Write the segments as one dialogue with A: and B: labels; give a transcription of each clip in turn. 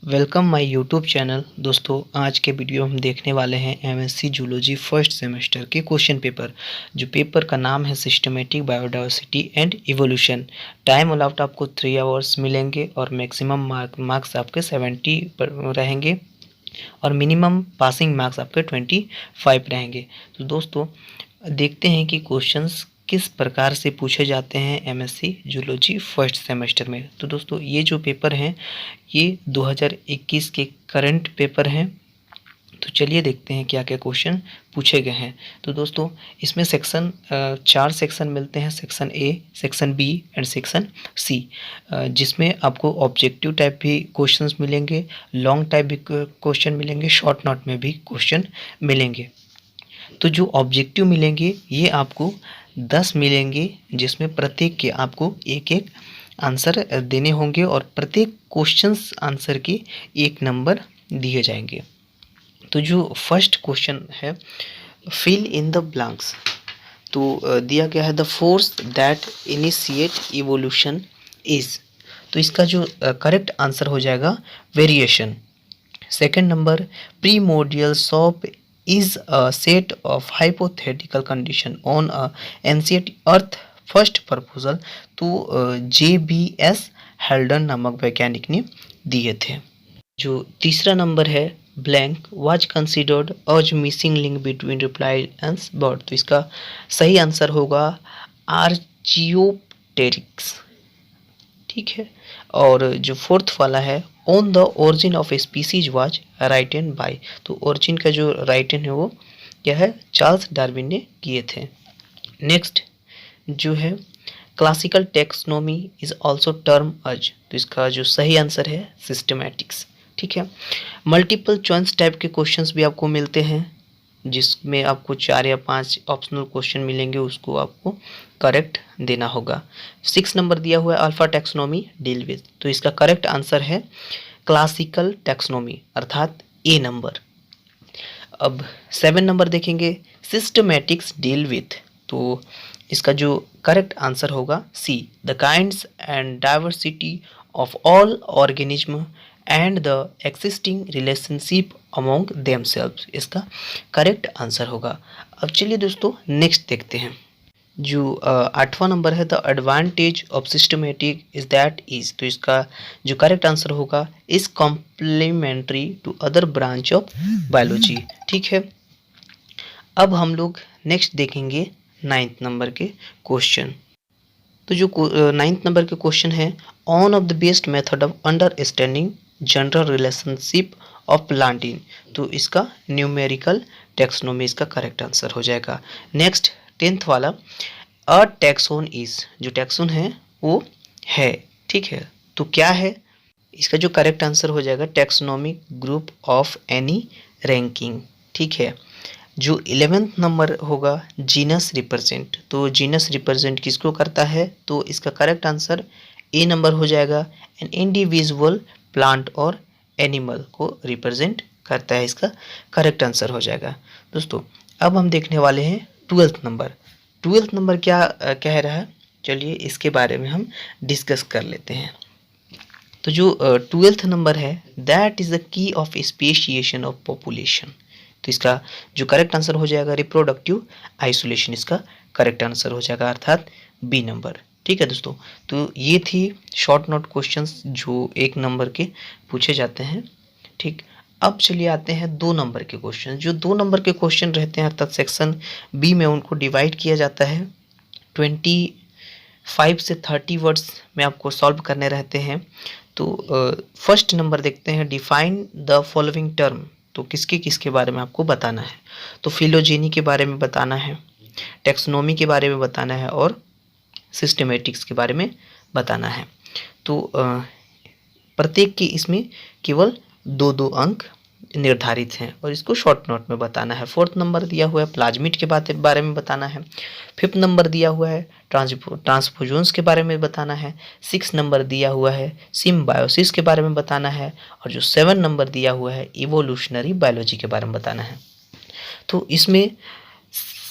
A: Welcome my YouTube channel. दोस्तों आज के वीडियो हम देखने वाले हैं एमएससी जूलॉजी फर्स्ट सेमेस्टर के क्वेश्चन पेपर। जो पेपर का नाम है systematic biodiversity and evolution. Time allowed आपको 3 आवर्स मिलेंगे और मैक्सिमम मार्क्स आपके 70 पर रहेंगे और मिनिमम पासिंग मार्क्स आपके 25 रहेंगे। तो दोस्तों देखते हैं कि क्वेश्चंस किस प्रकार से पूछे जाते हैं एमएससी जूलॉजी फर्स्ट सेमेस्टर में। तो दोस्तों ये जो पेपर हैं ये 2021 के करंट पेपर हैं। तो चलिए देखते हैं क्या क्या क्वेश्चन पूछे गए हैं। तो दोस्तों इसमें चार सेक्शन मिलते हैं, section A, section B and section C, जिसमें आपको ऑब्जेक्टिव टाइप भी क्वेश्चंस मिलेंगे, लॉन्ग टाइप भी क्वेश्चन मिलेंगे, शॉर्ट नोट में भी क्वेश्चन मिलेंगे। तो जो ऑब्जेक्टिव मिलेंगे ये आपको 10 मिलेंगे, जिसमें प्रत्येक के आपको एक एक आंसर देने होंगे और प्रत्येक क्वेश्चंस आंसर के 1 नंबर दिए जाएंगे। तो जो फर्स्ट क्वेश्चन है फिल इन द ब्लैंक्स, तो दिया गया है the force that initiate evolution is. तो इसका जो करेक्ट आंसर हो जाएगा variation. Second number primordial shop is a set of hypothetical condition on a ancient earth first proposal तो JBS हेल्डन नामक वैज्ञानिक ने दिए थे। जो तीसरा नंबर है blank was considered as missing link between reptile and bird. तो इसका सही आंसर होगा आर्चियोप्टेरिक्स, ठीक है। और जो फोर्थ वाला है on the origin of a species was written by. तो ओरिजिन का जो राइटन है वो क्या है, चार्ल्स डार्विन ने किए थे। नेक्स्ट जो है classical taxonomy is also term as. तो इसका जो सही आंसर है सिस्टमैटिक्स, ठीक है। मल्टीपल चॉइस टाइप के क्वेश्चंस भी आपको मिलते हैं, जिसमें आपको 4 या 5 ऑप्शनल क्वेश्चन मिलेंगे, उसको आपको करेक्ट देना होगा। 6 नंबर दिया हुआ है अल्फा टैक्सोनॉमी डील विद। तो इसका करेक्ट आंसर है क्लासिकल टैक्सोनॉमी अर्थात ए नंबर। अब 7 नंबर देखेंगे सिस्टमैटिक्स डील विथ। तो इसका जो करेक्ट आंसर होगा C the kinds and diversity of all organism and the existing relationship among themselves, इसका करेक्ट आंसर होगा। अब चलिए दोस्तों नेक्स्ट देखते हैं। जो 8वां नंबर है the advantage of systematic is that is. तो इसका जो करेक्ट आंसर होगा is complementary to other branch of biology, ठीक है। अब हम लोग नेक्स्ट देखेंगे 9th नंबर के क्वेश्चन। तो जो 9th नंबर के क्वेश्चन है on off the best method of understanding general relationship of planting. तो इसका न्यूमेरिकल टैक्सोनॉमी इसका करेक्ट आंसर हो जाएगा। नेक्स्ट 10th वाला अ टैक्सोन इज। जो टैक्सोन है वो है, ठीक है। तो क्या है, इसका जो करेक्ट आंसर हो जाएगा taxonomic group of any ranking, ठीक है। जो 11th नंबर होगा जीनस रिप्रेजेंट। तो जीनस रिप्रेजेंट किसको करता है, तो इसका करेक्ट आंसर ए नंबर हो जाएगा। एन इंडिविजुअल प्लांट और एनिमल को रिप्रेजेंट करता है, इसका करेक्ट आंसर हो जाएगा। दोस्तों अब हम देखने वाले हैं 12th नंबर। 12th नंबर क्या कह रहा है, चलिए इसके बारे में हम डिस्कस कर लेते हैं। तो जो 12th नंबर है that is the key of speciation of population. तो इसका जो करेक्ट आंसर हो जाएगा रिप्रोडक्टिव आइसोलेशन, इसका करेक्ट आंसर हो जाएगा अर्थात बी नंबर, ठीक है दोस्तों। तो ये थी शॉर्ट नोट क्वेश्चंस जो 1 नंबर के पूछे जाते हैं, ठीक। अब चलिए आते हैं 2 नंबर के क्वेश्चन। जो 2 नंबर के क्वेश्चन रहते हैं अर्थात सेक्शन बी में उनको डिवाइड किया जाता है। 25 से 30 वर्ड्स में आपको सॉल्व करने रहते हैं। तो फर्स्ट नंबर देखते हैं डिफाइन द फॉलोइंग टर्म। तो किसके किसके बारे में आपको बताना है, तो फिलोजेनी के बारे में बताना है, टैक्सोनॉमी के बारे में बताना है और सिस्टमेटिक्स के बारे में बताना है। तो प्रत्येक के इसमें केवल 2-2 अंक निर्धारित हैं और इसको शॉर्ट नोट में बताना है। 4th नंबर दिया हुआ है प्लाज्मिड के बारे में बताना है। 5th नंबर दिया हुआ है ट्रांसफ्यूजन्स के बारे में बताना है। 6 नंबर दिया हुआ है सिम्बायोसिस के बारे में बताना है और जो 7 नंबर दिया हुआ है इवोल्यूशनरी बायोलॉजी के बारे में बताना है। तो इसमें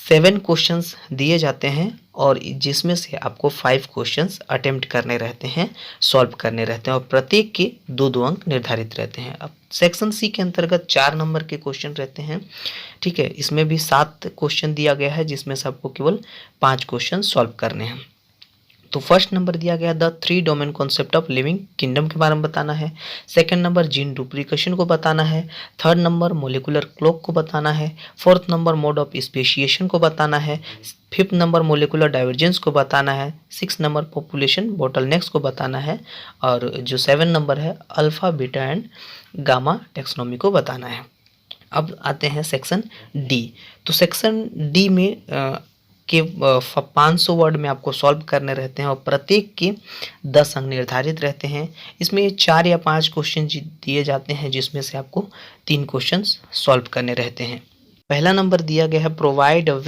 A: 7 क्वेश्चंस दिए जाते हैं और जिसमें से आपको 5 क्वेश्चंस अटेम्प्ट करने रहते हैं, सॉल्व करने रहते हैं और प्रत्येक के 2-2 अंक निर्धारित रहते हैं। अब सेक्शन सी के अंतर्गत 4 नंबर के क्वेश्चन रहते हैं, ठीक है। इसमें भी 7 क्वेश्चन दिया गया है जिसमें से आपको केवल 5 क्वेश्चन सॉल्व करने हैं। तो फर्स्ट नंबर दिया गया the 3 domain concept of living kingdom के बारे में बताना है। सेकंड नंबर जीन डुप्लीकेशन को बताना है। थर्ड नंबर मोलिकुलर क्लॉक को बताना है। Fourth number mode of speciation को बताना है। फिफ्थ नंबर मोलिकुलर डाइवर्जेंस को बताना है। सिक्स नंबर पॉपुलेशन बोटलनेक्स को बताना है और जो 7 नंबर है alpha beta and gamma taxonomy को बताना है। अब आते हैं सेक्शन डी। तो सेक्शन डी में के 500 वर्ड में आपको सॉल्व करने रहते हैं और प्रत्येक के 10 अंक निर्धारित रहते हैं। इसमें 4 या 5 क्वेश्चन दिए जाते हैं जिसमें से आपको 3 क्वेश्चन सॉल्व करने रहते हैं। पहला नंबर दिया गया है provide a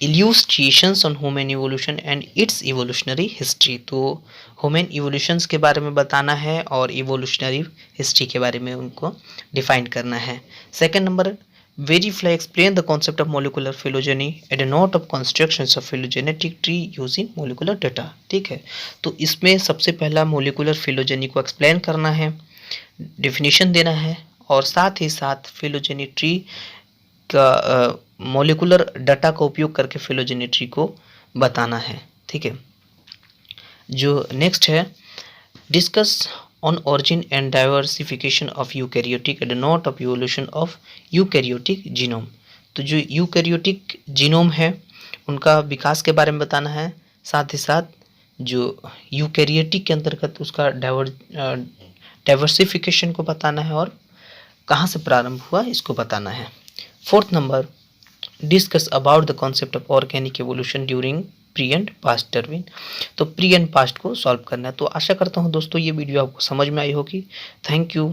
A: illustrations on human evolution and its evolutionary history. तो ह्यूमन इवोल्यूशंस के बारे में बताना है और इवोल्यूशनरी हिस्ट्री के बारे में उनको डिफाइन करना है। Second number briefly explain the concept of molecular phylogeny and note of constructions of phylogenetic tree using molecular data, ठीक है। तो इसमें सबसे पहला मोलिकुलर फिलोजेनी को एक्सप्लेन करना है, डिफिनीशन देना है और साथ ही साथ फिलोजेनी ट्री का मोलिकुलर डाटा का उपयोग करके फिलोजेनी ट्री को बताना है, ठीक है। जो नेक्स्ट है discuss on origin and diversification of eukaryotic and note of evolution of eukaryotic genome. तो जो यूकैरियोटिक जीनोम है उनका विकास के बारे में बताना है, साथ ही साथ जो यूकैरियोटिक के अंतर्गत उसका डाइवर्सिफिकेशन को बताना है और कहाँ से प्रारंभ हुआ इसको बताना है। Fourth number discuss about the concept of organic evolution during pre and past Darwin. तो प्री एंड पास्ट को सॉल्व करना है। तो आशा करता हूँ दोस्तों ये वीडियो आपको समझ में आई होगी। Thank you.